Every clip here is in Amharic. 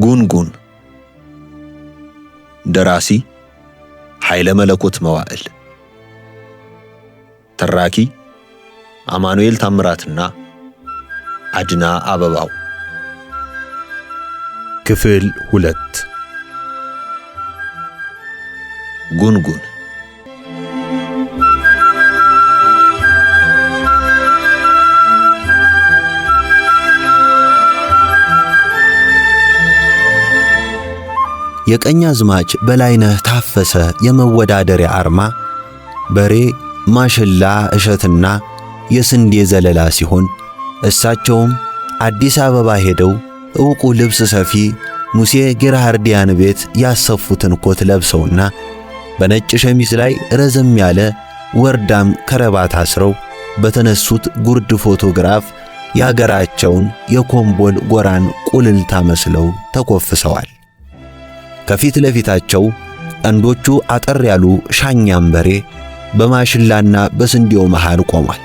ጉንጉን። ደራሲ ኃይለ መለኮት መዋዕል። ተራኪ አማኑኤል ታምራትና አድና አበባው። ክፍል 2። ጉንጉን። የቀኛዝማች በላይነህ ታፈሰ የመወዳደሪያ አርማ በሬ፣ ማሽላ፣ እሸትና የስንዴ ዘለላ ሲሆን እሳቸውም አዲስ አበባ ሄደው ዕውቁ ልብስ ሰፊ ሙሴ ጌራሃርዲያን ቤት ያሰፉትን ኮት ለብሰውና በነጭ ሸሚዝ ላይ ረዘም ያለ ወርዳም ከረባት አስረው በተነሱት ጉርድ ፎቶግራፍ የአገራቸውን የኮምቦል ጎራን ቁልልታ መስለው ተኮፍሰዋል። ከፊት ለፊታቸው ቀንዶቹ አጠር ያሉ ሻኛም በሬ በማሽላና በስንዴው መሃል ቆሟል።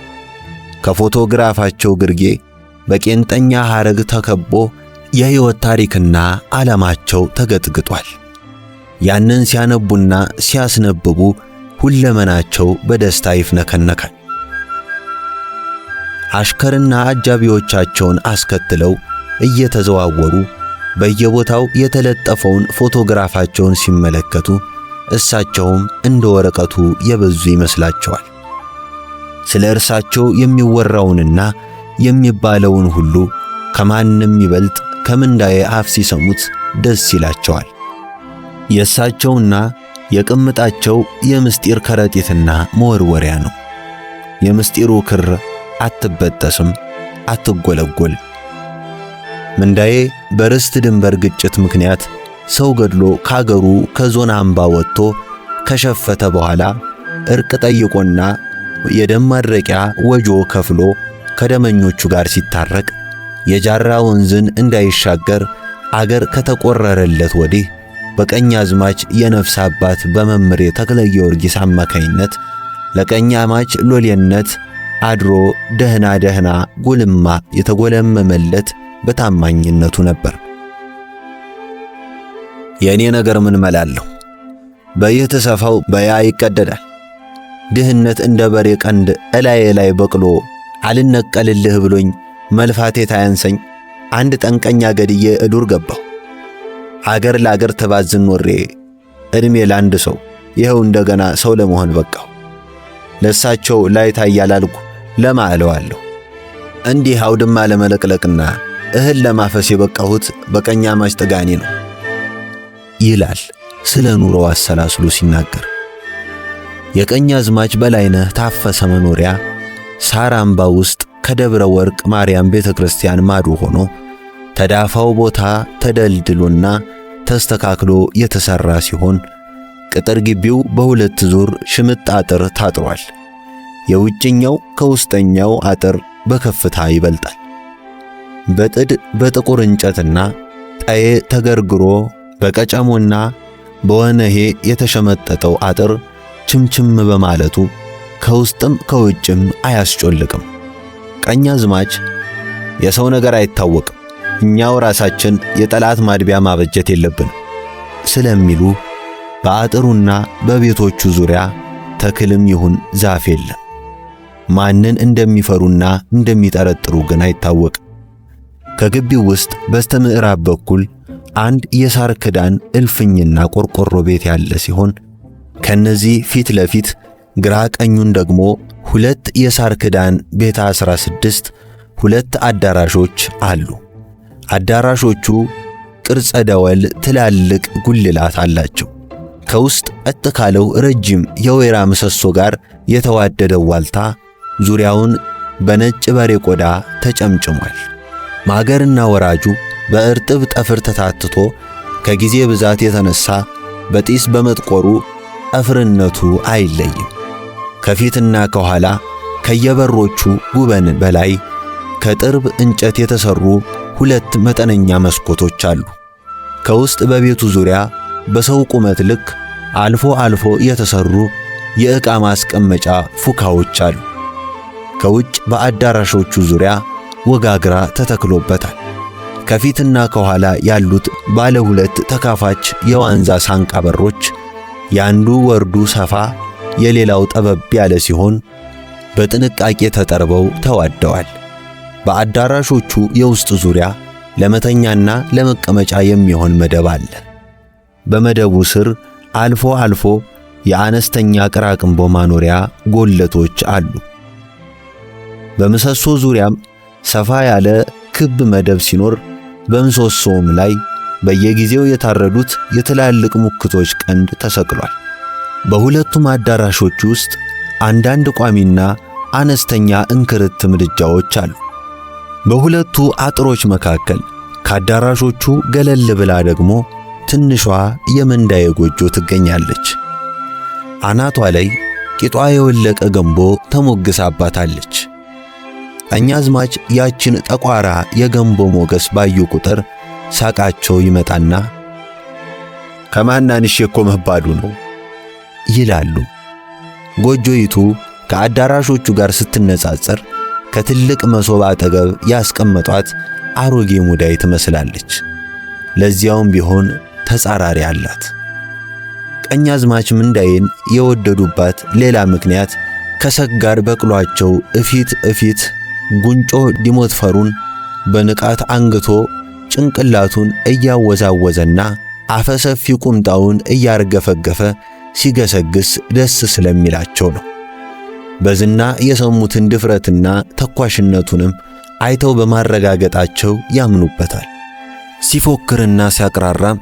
ከፎቶግራፋቸው ግርጌ በቄንጠኛ ሐረግ ተከቦ የሕይወት ታሪክና ዓላማቸው ተገጥግጧል። ያንን ሲያነቡና ሲያስነብቡ ሁለመናቸው በደስታ ይፍነከነካል። አሽከርና አጃቢዎቻቸውን አስከትለው እየተዘዋወሩ በየቦታው የተለጠፈውን ፎቶግራፋቸውን ሲመለከቱ እሳቸውም እንደ ወረቀቱ የበዙ ይመስላቸዋል። ስለ እርሳቸው የሚወራውንና የሚባለውን ሁሉ ከማንም ይበልጥ ከምንዳዬ አፍ ሲሰሙት ደስ ይላቸዋል። የእሳቸውና የቅምጣቸው የምስጢር ከረጢትና መወርወሪያ ነው። የምስጢሩ ክር አትበጠስም፣ አትጎለጎል። ምንዳዬ በርስት ድንበር ግጭት ምክንያት ሰው ገድሎ ካገሩ ከዞን አምባ ወጥቶ ከሸፈተ በኋላ እርቅ ጠይቆና የደም ማድረቂያ ወጆ ከፍሎ ከደመኞቹ ጋር ሲታረቅ የጃራ ወንዝን እንዳይሻገር አገር ከተቆረረለት ወዲህ በቀኛዝማች የነፍስ አባት በመምሬ ተክለ ጊዮርጊስ አማካይነት ለቀኛዝማች ሎሌነት አድሮ ደህና ደህና ጉልማ የተጎለመመለት በታማኝነቱ ነበር። የኔ ነገር ምን መላለሁ? በይህ ተሰፋው በያ ይቀደዳል። ድህነት እንደ በሬ ቀንድ እላዬ ላይ በቅሎ አልነቀልልህ ብሎኝ መልፋቴ ታያንሰኝ አንድ ጠንቀኛ ገድዬ እዱር ገባሁ። አገር ለአገር ተባዝን ኖሬ ዕድሜ ለአንድ ሰው ይኸው እንደገና ሰው ለመሆን በቃሁ። ለሳቸው ላይ ታያላልኩ ለማዕለዋለሁ። እንዲህ አውድማ ለመለቅለቅና እህል ለማፈስ የበቃሁት በቀኛዝማች ጥጋኔ ነው ይላል ስለ ኑሮው አሰላስሎ ሲናገር። የቀኛዝማች በላይነህ ታፈሰ መኖሪያ ሳር አምባ ውስጥ ከደብረ ወርቅ ማርያም ቤተክርስቲያን ማዶ ሆኖ ተዳፋው ቦታ ተደልድሎና ተስተካክሎ የተሰራ ሲሆን ቅጥር ግቢው በሁለት ዙር ሽምጥ አጥር ታጥሯል። የውጭኛው ከውስጠኛው አጥር በከፍታ ይበልጣል። በጥድ በጥቁር እንጨትና ጠዬ ተገርግሮ በቀጨሞና በወነሄ የተሸመጠጠው አጥር ችምችም በማለቱ ከውስጥም ከውጭም አያስጮልቅም። ቀኛዝማች የሰው ነገር አይታወቅም፣ እኛው ራሳችን የጠላት ማድቢያ ማበጀት የለብንም ስለሚሉ በአጥሩና በቤቶቹ ዙሪያ ተክልም ይሁን ዛፍ የለም። ማንን እንደሚፈሩና እንደሚጠረጥሩ ግን አይታወቅም። ከግቢው ውስጥ በስተምዕራብ በኩል አንድ የሳር ክዳን እልፍኝና ቆርቆሮ ቤት ያለ ሲሆን ከነዚህ ፊት ለፊት ግራ ቀኙን ደግሞ ሁለት የሳር ክዳን ቤተ 16 ሁለት አዳራሾች አሉ። አዳራሾቹ ቅርጸ ደወል ትላልቅ ጉልላት አላቸው። ከውስጥ ቀጥ ካለው ረጅም የወይራ ምሰሶ ጋር የተዋደደው ዋልታ ዙሪያውን በነጭ በሬ ቆዳ ተጨምጭሟል። ማገርና ወራጁ በእርጥብ ጠፍር ተታትቶ ከጊዜ ብዛት የተነሳ በጢስ በመጥቆሩ ጠፍርነቱ አይለይም። ከፊትና ከኋላ ከየበሮቹ ጉበን በላይ ከጥርብ እንጨት የተሰሩ ሁለት መጠነኛ መስኮቶች አሉ። ከውስጥ በቤቱ ዙሪያ በሰው ቁመት ልክ አልፎ አልፎ የተሰሩ የዕቃ ማስቀመጫ ፉካዎች አሉ። ከውጭ በአዳራሾቹ ዙሪያ ወጋግራ ተተክሎበታል። ከፊትና ከኋላ ያሉት ባለ ሁለት ተካፋች የዋንዛ ሳንቃ በሮች ያንዱ ወርዱ ሰፋ የሌላው ጠበብ ያለ ሲሆን በጥንቃቄ ተጠርበው ተዋደዋል። በአዳራሾቹ የውስጥ ዙሪያ ለመተኛና ለመቀመጫ የሚሆን መደብ አለ። በመደቡ ስር አልፎ አልፎ የአነስተኛ ቅራቅንቦ ማኖሪያ ጎለቶች አሉ። በምሰሶ ዙሪያም ሰፋ ያለ ክብ መደብ ሲኖር በምሰሶውም ላይ በየጊዜው የታረዱት የትላልቅ ሙክቶች ቀንድ ተሰቅሏል። በሁለቱም አዳራሾች ውስጥ አንዳንድ ቋሚና አነስተኛ እንክርት ምድጃዎች አሉ። በሁለቱ አጥሮች መካከል ከአዳራሾቹ ገለል ብላ ደግሞ ትንሿ የመንዳዬ ጎጆ ትገኛለች። አናቷ ላይ ቂጧ የወለቀ ገንቦ ተሞግሳባታለች። ቀኛዝማች ያችን ጠቋራ የገንቦ ሞገስ ባዩ ቁጥር ሳቃቸው ይመጣና ከማናንሽ እኮ መባዱ ነው ይላሉ። ጎጆይቱ ከአዳራሾቹ ጋር ስትነጻጸር ከትልቅ መሶብ አጠገብ ያስቀመጧት አሮጌ ሙዳይ ትመስላለች። ለዚያውም ቢሆን ተጻራሪ አላት። ቀኛዝማች ምንዳዬን የወደዱባት ሌላ ምክንያት ከሰጋር በቅሏቸው እፊት ጉንጮ ዲሞትፈሩን በንቃት አንግቶ ጭንቅላቱን እያወዛወዘና አፈሰፊ ቁምጣውን እያርገፈገፈ ሲገሰግስ ደስ ስለሚላቸው ነው። በዝና የሰሙትን ድፍረትና ተኳሽነቱንም አይተው በማረጋገጣቸው ያምኑበታል። ሲፎክርና ሲያቅራራም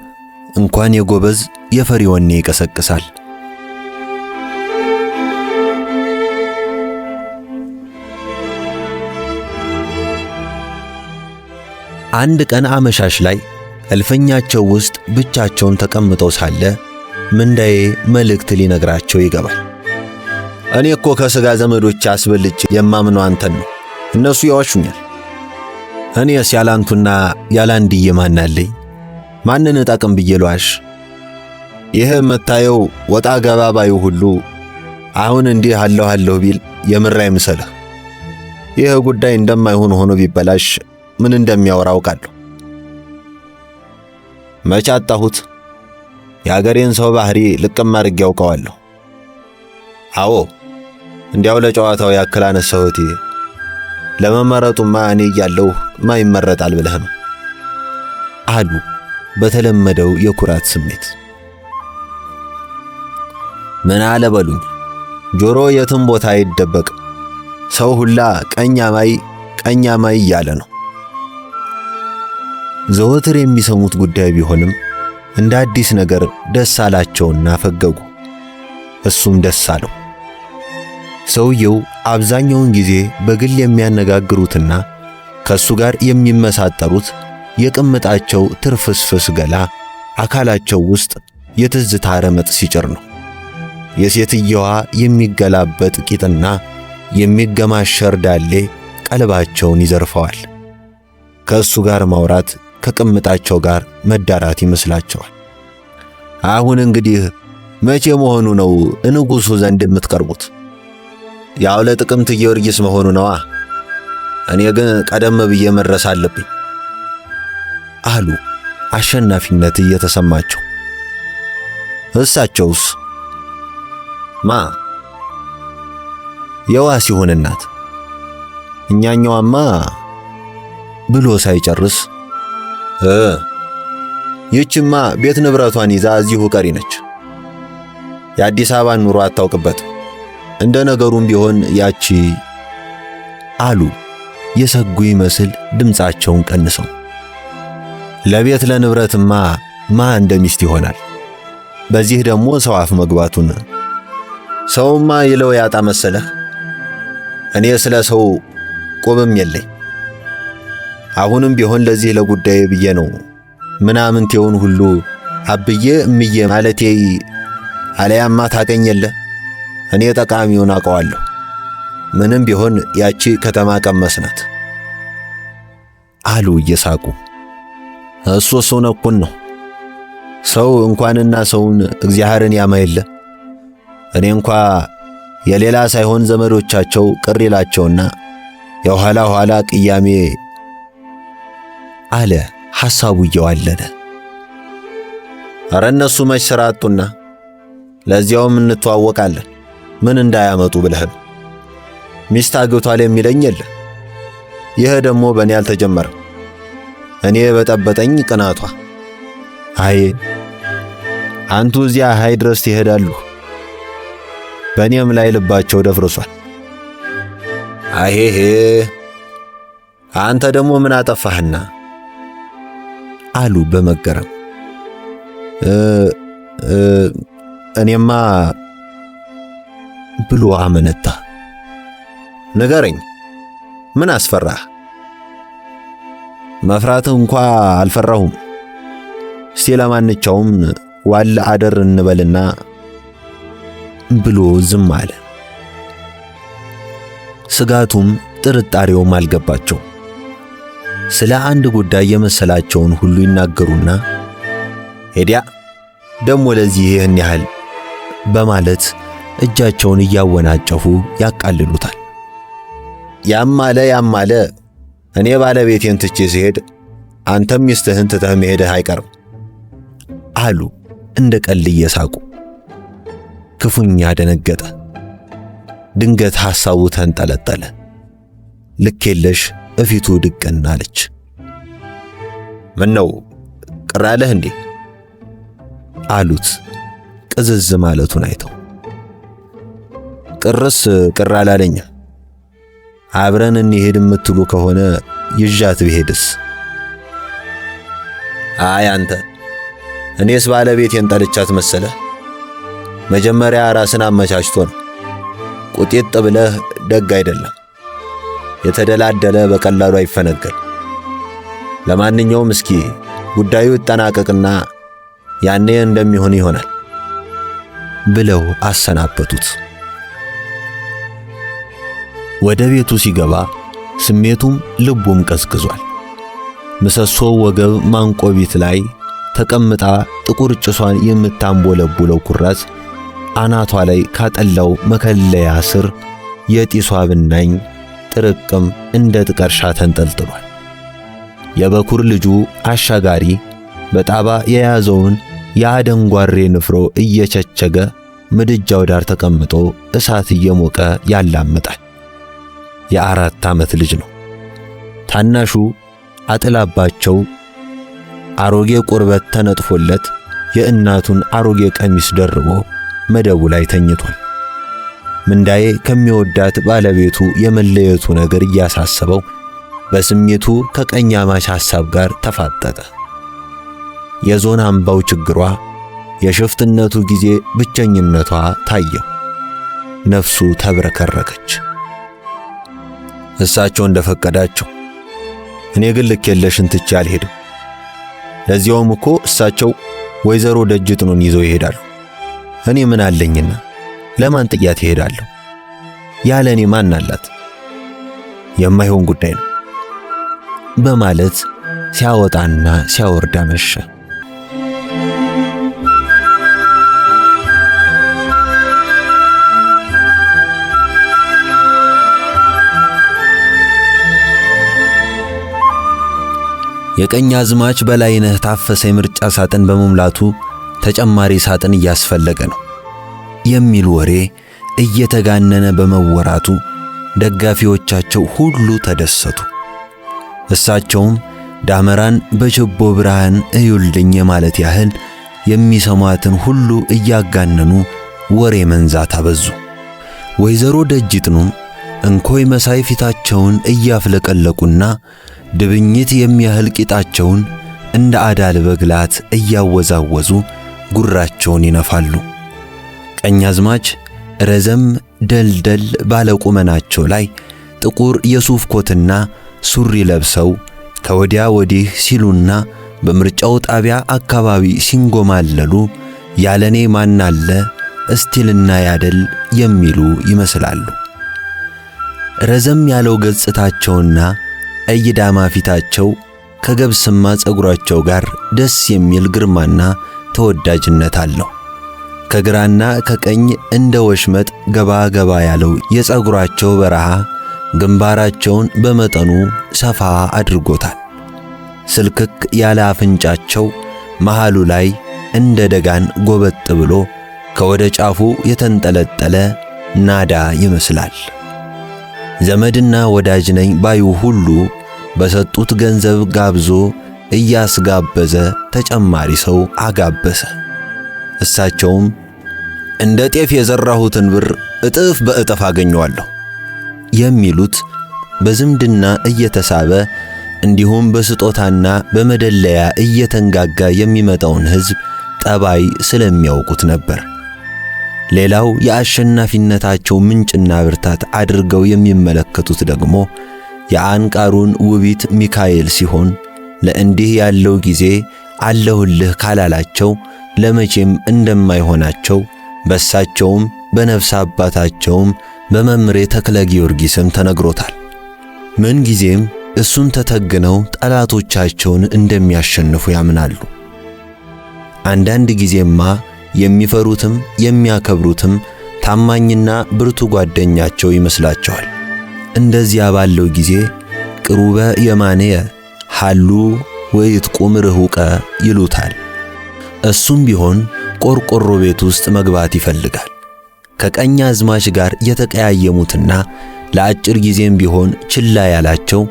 እንኳን የጎበዝ የፈሪ ወኔ ይቀሰቅሳል። አንድ ቀን አመሻሽ ላይ እልፍኛቸው ውስጥ ብቻቸውን ተቀምጠው ሳለ ምንዳዬ መልእክት ሊነግራቸው ይገባል። እኔ እኮ ከሥጋ ዘመዶች አስበልጬ የማምነው አንተን ነው። እነሱ ያዋሹኛል። እኔስ ያላንቱና ያላንድዬ ማን አለኝ? ማንን እጠቅም ብዬ ልዋሽ? ይህ የምታየው ወጣ ገባ ባዩ ሁሉ አሁን እንዲህ አለሁ ቢል የምር አይምሰልህ። ይህ ጉዳይ እንደማይሆን ሆኖ ቢበላሽ ምን እንደሚያወራ አውቃለሁ። መቼ አጣሁት? የአገሬን ሰው ባህሪ ልቅም አድርጌ ያውቀዋለሁ። አዎ እንዲያው ለጨዋታው ያክል አነሳሁት። ለመመረጡማ እኔ እያለሁ ማ ይመረጣል ብለህ ነው አሉ በተለመደው የኩራት ስሜት። ምን አለ በሉኝ፣ ጆሮ የትም ቦታ አይደበቅ። ሰው ሁላ ቀኛማይ እያለ ነው። ዘወትር የሚሰሙት ጉዳይ ቢሆንም እንደ አዲስ ነገር ደስ አላቸውና ፈገጉ። እሱም ደስ አለው። ሰውየው አብዛኛውን ጊዜ በግል የሚያነጋግሩትና ከሱ ጋር የሚመሳጠሩት የቅምጣቸው ትርፍስፍስ ገላ አካላቸው ውስጥ የትዝታ ረመጥ ሲጭር ነው። የሴትየዋ የሚገላበጥ ቂጥና የሚገማሸር ዳሌ ቀልባቸውን ይዘርፈዋል። ከእሱ ጋር ማውራት ከቅምጣቸው ጋር መዳራት ይመስላቸዋል። አሁን እንግዲህ መቼ መሆኑ ነው ንጉሡ ዘንድ የምትቀርቡት? ያው ለጥቅምት ጊዮርጊስ መሆኑ ነዋ። እኔ ግን ቀደም ብዬ መድረስ አለብኝ አሉ አሸናፊነት እየተሰማቸው። እሳቸውስ? ማ? የዋሲሁን እናት። እኛኛዋማ ብሎ ሳይጨርስ ይህችማ ቤት ንብረቷን ይዛ እዚሁ ቀሪ ነች። የአዲስ አበባን ኑሮ አታውቅበትም። እንደ ነገሩም ቢሆን ያቺ አሉ የሰጉ ይመስል ድምፃቸውን ቀንሰው። ለቤት ለንብረትማ ማ እንደ ሚስት ይሆናል። በዚህ ደግሞ ሰው አፍ መግባቱን ሰውማ ይለው ያጣ መሰለህ። እኔ ስለ ሰው ቆብም የለኝ። አሁንም ቢሆን ለዚህ ለጉዳይ ብዬ ነው ምናምንቴውን ሁሉ አብዬ እምዬ ማለቴ አለያማ ታቀኝ የለ። እኔ ጠቃሚውን አውቀዋለሁ። ምንም ቢሆን ያቺ ከተማ ቀመስ ናት አሉ እየሳቁ። እሱስ እውነቱን ነው። ሰው እንኳንና ሰውን እግዚአብሔርን ያማ የለ። እኔ እንኳ የሌላ ሳይሆን ዘመዶቻቸው ቅር ይላቸውና የኋላ ኋላ ቅያሜ አለ ሐሳቡ እየዋለለ። ኧረ እነሱ መች ሥራ አጡና፣ ለዚያውም እንተዋወቃለን። ምን እንዳያመጡ ብለህ ሚስት አግብቷል የሚለኝ የለ። ይህ ደግሞ በእኔ አልተጀመረም። እኔ በጠበጠኝ ቅናቷ። አይ አንቱ እዚያ ሃይ ድረስ ይሄዳሉ። በእኔም ላይ ልባቸው ደፍርሷል። አይሄ አንተ ደግሞ ምን አጠፋህና አሉ በመገረም። እኔማ ብሎ አመነታ። ንገረኝ፣ ምን አስፈራህ? መፍራት እንኳ አልፈራሁም። እስቲ ለማንኛውም ዋለ አደር እንበልና ብሎ ዝም አለ። ስጋቱም ጥርጣሬውም አልገባቸው። ስለ አንድ ጉዳይ የመሰላቸውን ሁሉ ይናገሩና ሄዲያ ደሞ ለዚህ ይህን ያህል በማለት እጃቸውን እያወናጨፉ ያቃልሉታል። ያም አለ እኔ ባለቤቴን ትቼ ሲሄድ አንተም ሚስትህን ትተህ መሄድህ አይቀርም አሉ እንደ ቀልድ እየሳቁ። ክፉኛ ደነገጠ። ድንገት ሐሳቡ ተንጠለጠለ። ልክ የለሽ እፊቱ ድቅን አለች። ምን ነው ቅር አለህ እንዴ አሉት ቅዝዝ ማለቱን አይተው። ቅርስ ቅር አላለኛ። አብረን እንሄድ የምትሉ ከሆነ ይዣት ብሄድስ? አይ አንተ እኔስ ባለቤቴን ጠልቻት መሰለ? መጀመሪያ ራስን አመቻችቶ ነው። ቁጤጥ ብለህ ደግ አይደለም። የተደላደለ በቀላሉ አይፈነገል። ለማንኛውም እስኪ ጉዳዩ ይጠናቀቅና ያኔ እንደሚሆን ይሆናል ብለው አሰናበቱት። ወደ ቤቱ ሲገባ ስሜቱም ልቡም ቀዝቅዟል። ምሰሶው ወገብ ማንቆቢት ላይ ተቀምጣ ጥቁር ጭሷን የምታንቦለቡለው ኩራዝ አናቷ ላይ ካጠላው መከለያ ስር የጢሷ ብናኝ ጥርቅም እንደ ጥቀርሻ ተንጠልጥሏል። የበኩር ልጁ አሻጋሪ በጣባ የያዘውን የአደንጓሬ ንፍሮ እየቸቸገ ምድጃው ዳር ተቀምጦ እሳት እየሞቀ ያላምጣል። የ4 ዓመት ልጅ ነው። ታናሹ አጥላባቸው አሮጌ ቁርበት ተነጥፎለት የእናቱን አሮጌ ቀሚስ ደርቦ መደቡ ላይ ተኝቷል። ምንዳዬ ከሚወዳት ባለቤቱ የመለየቱ ነገር እያሳሰበው በስሜቱ ከቀኛማች ሐሳብ ጋር ተፋጠጠ። የዞን አምባው ችግሯ፣ የሽፍትነቱ ጊዜ ብቸኝነቷ ታየው። ነፍሱ ተብረከረከች። እሳቸው እንደፈቀዳቸው፣ እኔ ግን ልክ የለሽን ትቼ አልሄድም። ለዚያውም እኮ እሳቸው ወይዘሮ ደጅጥኑን ይዘው ይሄዳሉ። እኔ ምን አለኝና ለማን ጥያት ይሄዳለሁ? ያለ እኔ ማን አላት? የማይሆን ጉዳይ ነው በማለት ሲያወጣና ሲያወርድ አመሸ። የቀኛዝማች በላይነህ ታፈሰ የምርጫ ሳጥን በመሙላቱ ተጨማሪ ሳጥን እያስፈለገ ነው የሚል ወሬ እየተጋነነ በመወራቱ ደጋፊዎቻቸው ሁሉ ተደሰቱ። እሳቸውም ዳመራን በችቦ ብርሃን እዩልኝ የማለት ያህል የሚሰማትን ሁሉ እያጋነኑ ወሬ መንዛት አበዙ። ወይዘሮ ደጅጥኑም እንኮይ መሳይ ፊታቸውን እያፍለቀለቁና ድብኝት የሚያህል ቂጣቸውን እንደ አዳል በግላት እያወዛወዙ ጉራቸውን ይነፋሉ። ቀኛዝማች ረዘም ደልደል ባለቁመናቸው ላይ ጥቁር የሱፍ ኮትና ሱሪ ለብሰው ከወዲያ ወዲህ ሲሉና በምርጫው ጣቢያ አካባቢ ሲንጎማለሉ ያለኔ ማናለ እስቲልና ያደል የሚሉ ይመስላሉ። ረዘም ያለው ገጽታቸውና እይዳማ ፊታቸው ከገብስማ ጸጉራቸው ጋር ደስ የሚል ግርማና ተወዳጅነት አለው። ከግራና ከቀኝ እንደ ወሽመጥ ገባ ገባ ያለው የጸጉራቸው በረሃ ግንባራቸውን በመጠኑ ሰፋ አድርጎታል። ስልክክ ያለ አፍንጫቸው መሃሉ ላይ እንደ ደጋን ጎበጥ ብሎ ከወደ ጫፉ የተንጠለጠለ ናዳ ይመስላል። ዘመድና ወዳጅ ነኝ ባዩ ሁሉ በሰጡት ገንዘብ ጋብዞ እያስጋበዘ ተጨማሪ ሰው አጋበሰ። እሳቸውም እንደ ጤፍ የዘራሁትን ብር እጥፍ በእጥፍ አገኘዋለሁ የሚሉት በዝምድና እየተሳበ እንዲሁም በስጦታና በመደለያ እየተንጋጋ የሚመጣውን ሕዝብ ጠባይ ስለሚያውቁት ነበር። ሌላው የአሸናፊነታቸው ምንጭና ብርታት አድርገው የሚመለከቱት ደግሞ የአንቃሩን ውቢት ሚካኤል ሲሆን ለእንዲህ ያለው ጊዜ አለሁልህ ካላላቸው ለመቼም እንደማይሆናቸው በሳቸውም በነፍስ አባታቸውም በመምሬ ተክለ ጊዮርጊስም ተነግሮታል። ምን ጊዜም እሱን ተተግነው ጠላቶቻቸውን እንደሚያሸንፉ ያምናሉ። አንዳንድ ጊዜማ የሚፈሩትም የሚያከብሩትም ታማኝና ብርቱ ጓደኛቸው ይመስላቸዋል። እንደዚያ ባለው ጊዜ ቅሩበ የማንየ ሃሉ ወይትቁም ርሁቀ ይሉታል። እሱም ቢሆን ቆርቆሮ ቤት ውስጥ መግባት ይፈልጋል። ከቀኝ አዝማች ጋር የተቀያየሙትና ለአጭር ጊዜም ቢሆን ችላ ያላቸው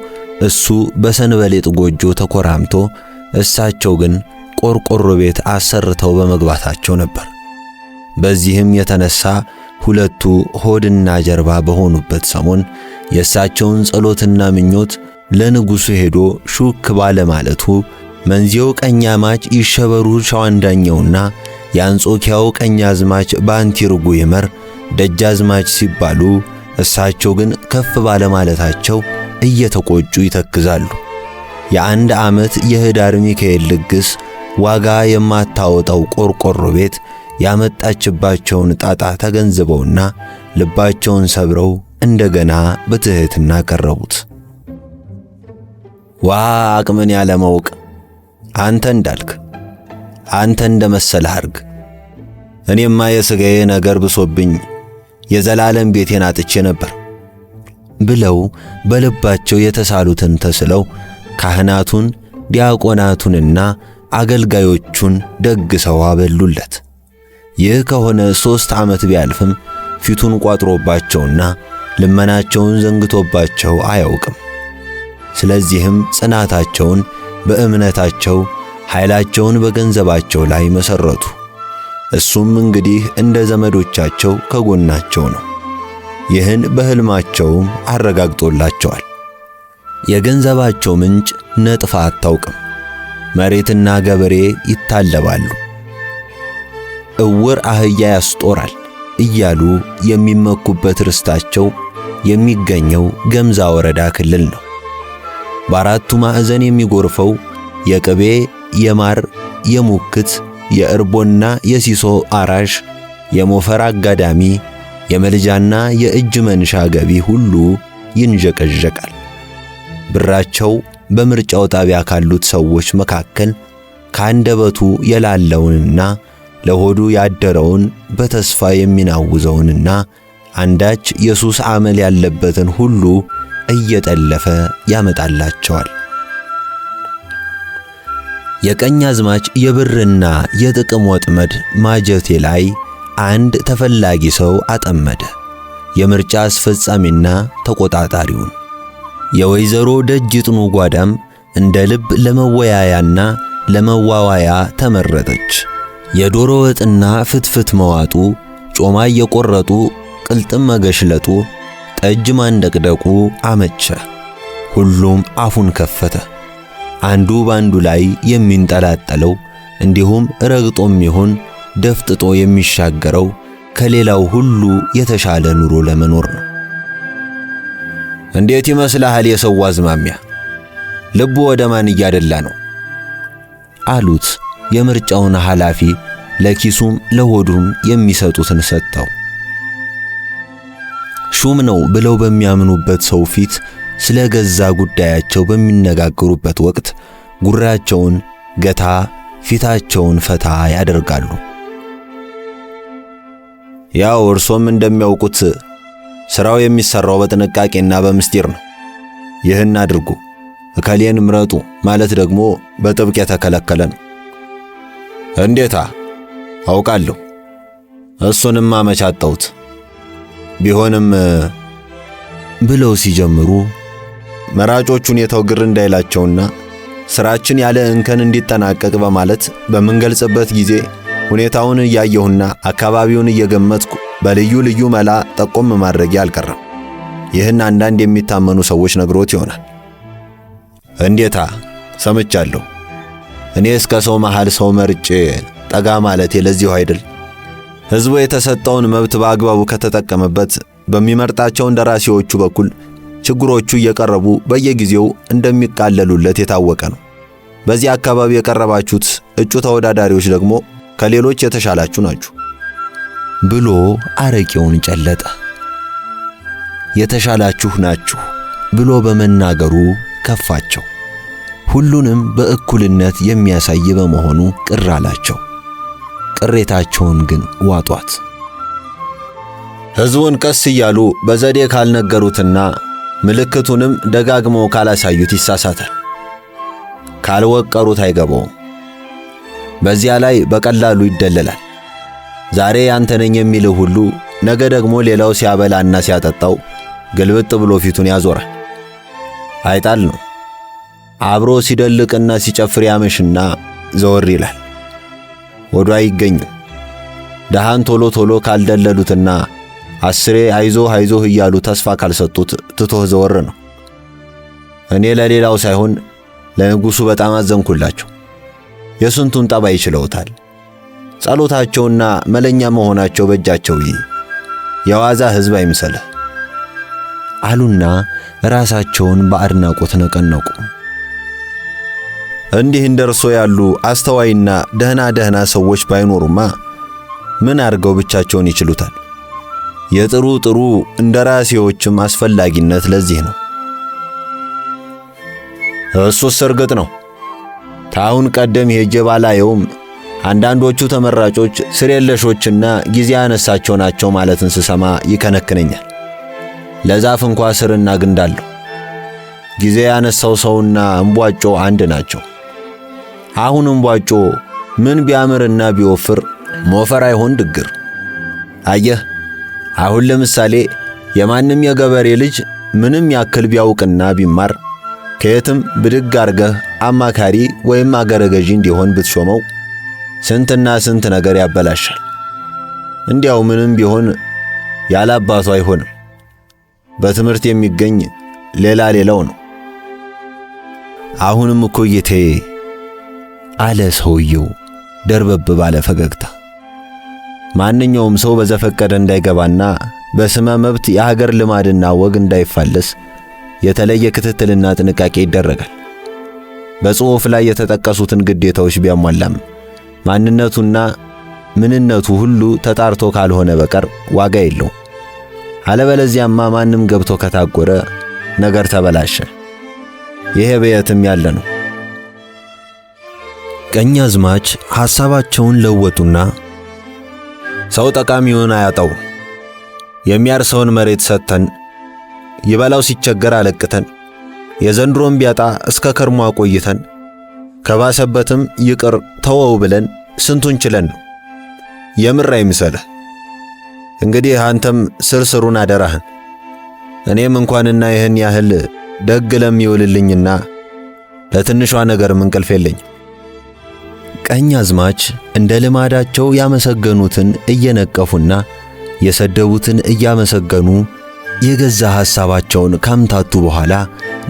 እሱ በሰንበሌጥ ጎጆ ተኮራምቶ እሳቸው ግን ቆርቆሮ ቤት አሰርተው በመግባታቸው ነበር። በዚህም የተነሳ ሁለቱ ሆድና ጀርባ በሆኑበት ሰሞን የእሳቸውን ጸሎትና ምኞት ለንጉሡ ሄዶ ሹክ ባለ ማለቱ መንዚያው ቀኛዝማች ይሸበሩ ሸዋንዳኛውና የአንጾኪያው ቀኛዝማች ባንቲርጉ ይመር ደጃዝማች ሲባሉ እሳቸው ግን ከፍ ባለ ማለታቸው እየተቆጩ ይተክዛሉ። የአንድ ዓመት የህዳር ሚካኤል ልግስ ዋጋ የማታወጣው ቆርቆሮ ቤት ያመጣችባቸውን ጣጣ ተገንዝበውና ልባቸውን ሰብረው እንደገና በትሕትና ቀረቡት። ዋ አቅምን ያለማወቅ! አንተ እንዳልክ አንተ እንደመሰለህ አርግ። እኔማ የሥጋዬ ነገር ብሶብኝ የዘላለም ቤቴን አጥቼ ነበር ብለው በልባቸው የተሳሉትን ተስለው ካህናቱን ዲያቆናቱንና አገልጋዮቹን ደግሰው አበሉለት። ይህ ከሆነ 3 ዓመት ቢያልፍም ፊቱን ቋጥሮባቸውና ልመናቸውን ዘንግቶባቸው አያውቅም። ስለዚህም ጽናታቸውን በእምነታቸው ኃይላቸውን በገንዘባቸው ላይ መሰረቱ። እሱም እንግዲህ እንደ ዘመዶቻቸው ከጎናቸው ነው። ይህን በሕልማቸውም አረጋግጦላቸዋል። የገንዘባቸው ምንጭ ነጥፋ አታውቅም። መሬትና ገበሬ ይታለባሉ። እውር አህያ ያስጦራል እያሉ የሚመኩበት ርስታቸው የሚገኘው ገምዛ ወረዳ ክልል ነው። በአራቱ ማዕዘን የሚጎርፈው የቅቤ፣ የማር፣ የሙክት፣ የእርቦና የሲሶ አራሽ፣ የሞፈር አጋዳሚ፣ የመልጃና የእጅ መንሻ ገቢ ሁሉ ይንዠቀዠቃል። ብራቸው በምርጫው ጣቢያ ካሉት ሰዎች መካከል ካንደበቱ የላለውንና ለሆዱ ያደረውን በተስፋ የሚናውዘውንና አንዳች የሱስ አመል ያለበትን ሁሉ እየጠለፈ ያመጣላቸዋል። የቀኛዝማች የብርና የጥቅም ወጥመድ ማጀቴ ላይ አንድ ተፈላጊ ሰው አጠመደ። የምርጫ አስፈጻሚና ተቆጣጣሪውን የወይዘሮ ደጅ ይጥኑ ጓዳም እንደ ልብ ለመወያያና ለመዋዋያ ተመረጠች። የዶሮ ወጥና ፍትፍት መዋጡ፣ ጮማ እየቆረጡ ቅልጥም መገሽለጡ፣ ጠጅ ማንደቅደቁ አመቸ። ሁሉም አፉን ከፈተ። አንዱ ባንዱ ላይ የሚንጠላጠለው እንዲሁም ረግጦም ይሁን ደፍጥጦ የሚሻገረው ከሌላው ሁሉ የተሻለ ኑሮ ለመኖር ነው። እንዴት ይመስልሃል የሰው አዝማሚያ? ልቡ ወደ ማን እያደላ ነው? አሉት የምርጫውን ኃላፊ ለኪሱም ለሆዱም የሚሰጡትን ሰጥተው። ሹም ነው ብለው በሚያምኑበት ሰው ፊት ስለ ገዛ ጉዳያቸው በሚነጋገሩበት ወቅት ጉራቸውን ገታ ፊታቸውን ፈታ ያደርጋሉ። ያው እርሶም እንደሚያውቁት ስራው የሚሰራው በጥንቃቄና በምስጢር ነው። ይህን አድርጉ፣ እከሌን ምረጡ ማለት ደግሞ በጥብቅ የተከለከለ ነው። እንዴታ አውቃለሁ፣ እሱንም አመቻጣሁት። ቢሆንም ብለው ሲጀምሩ መራጮች ሁኔታው ግር እንዳይላቸውና ስራችን ያለ እንከን እንዲጠናቀቅ በማለት በምንገልጽበት ጊዜ ሁኔታውን እያየሁና አካባቢውን እየገመትኩ በልዩ ልዩ መላ ጠቆም ማድረግ አልቀረም። ይህን አንዳንድ የሚታመኑ ሰዎች ነግሮት ይሆናል። እንዴታ ሰምቻለሁ። እኔ እስከ ሰው መሃል ሰው መርጬ ጠጋ ማለት ለዚሁ አይደል? ሕዝቡ የተሰጠውን መብት በአግባቡ ከተጠቀመበት በሚመርጣቸው እንደራሴዎቹ በኩል ችግሮቹ እየቀረቡ በየጊዜው እንደሚቃለሉለት የታወቀ ነው። በዚህ አካባቢ የቀረባችሁት እጩ ተወዳዳሪዎች ደግሞ ከሌሎች የተሻላችሁ ናችሁ ብሎ አረቄውን ጨለጠ። የተሻላችሁ ናችሁ ብሎ በመናገሩ ከፋቸው። ሁሉንም በእኩልነት የሚያሳይ በመሆኑ ቅር አላቸው። ቅሬታቸውን ግን ዋጧት። ሕዝቡን ቀስ እያሉ በዘዴ ካልነገሩትና ምልክቱንም ደጋግመው ካላሳዩት ይሳሳታል። ካልወቀሩት አይገባውም። በዚያ ላይ በቀላሉ ይደለላል። ዛሬ ያንተ ነኝ የሚልህ ሁሉ ነገ ደግሞ ሌላው ሲያበላና ሲያጠጣው ግልብጥ ብሎ ፊቱን ያዞራል። አይጣል ነው። አብሮ ሲደልቅና ሲጨፍር ያመሽና ዘወር ይላል። ወዱ አይገኝም። ደሃን ቶሎ ቶሎ ካልደለሉትና አስሬ አይዞህ አይዞህ እያሉ ተስፋ ካልሰጡት ትቶህ ዘወር ነው። እኔ ለሌላው ሳይሆን ለንጉሡ በጣም አዘንኩላቸው። የስንቱን ጠባይ ይችለውታል። ጸሎታቸውና መለኛ መሆናቸው በእጃቸው የዋዛ ሕዝብ አይምሰልህ አሉና ራሳቸውን በአድናቆት ነቀነቁ። እንዲህ እንደርሶ ያሉ አስተዋይና ደህና ሰዎች ባይኖሩማ ምን አድርገው ብቻቸውን ይችሉታል? የጥሩ ጥሩ እንደራሴዎችም አስፈላጊነት ለዚህ ነው። እሱስ እርግጥ ነው። ታሁን ቀደም ሄጄ ባላየውም አንዳንዶቹ ተመራጮች ስር የለሾችና ጊዜ ያነሳቸው ናቸው ማለትን ስሰማ ይከነክነኛል። ለዛፍ እንኳ ስርና ግንድ አለው። ጊዜ ያነሳው ሰውና እምቧጮ አንድ ናቸው። አሁን እምቧጮ ምን ቢያምርና ቢወፍር ሞፈር አይሆን ድግር። አየህ፣ አሁን ለምሳሌ የማንም የገበሬ ልጅ ምንም ያክል ቢያውቅና ቢማር ከየትም ብድግ አርገህ አማካሪ ወይም አገረ ገዢ እንዲሆን ብትሾመው ስንትና ስንት ነገር ያበላሻል። እንዲያው ምንም ቢሆን ያለ አባቱ አይሆንም። በትምህርት የሚገኝ ሌላው ነው። አሁንም እኮ ጌቴ አለ ሰውየው ደርበብ ባለ ፈገግታ። ማንኛውም ሰው በዘፈቀደ እንዳይገባና በስመ መብት የሀገር ልማድና ወግ እንዳይፋለስ የተለየ ክትትልና ጥንቃቄ ይደረጋል። በጽሑፍ ላይ የተጠቀሱትን ግዴታዎች ቢያሟላም ማንነቱና ምንነቱ ሁሉ ተጣርቶ ካልሆነ በቀር ዋጋ የለውም። አለበለዚያማ ማንም ገብቶ ከታጎረ ነገር ተበላሸ። ይሄ በየትም ያለ ነው። ቀኛዝማች ሐሳባቸውን ለወጡና ሰው ጠቃሚውን አያጣው፣ የሚያርሰውን መሬት ሰጥተን ይበላው ሲቸገር አለቅተን የዘንድሮም ቢያጣ እስከ ከርሞ አቆይተን ከባሰበትም ይቅር ተወው ብለን ስንቱን ችለን ነው። የምር አይምሰልህ። እንግዲህ አንተም ስርስሩን አደራህን። እኔም እንኳንና ይህን ያህል ደግ ለሚውልልኝና ለትንሿ ነገርም እንቅልፍ የለኝም። ቀኛዝማች እንደ ልማዳቸው ያመሰገኑትን እየነቀፉና የሰደቡትን እያመሰገኑ የገዛ ሐሳባቸውን ካምታቱ በኋላ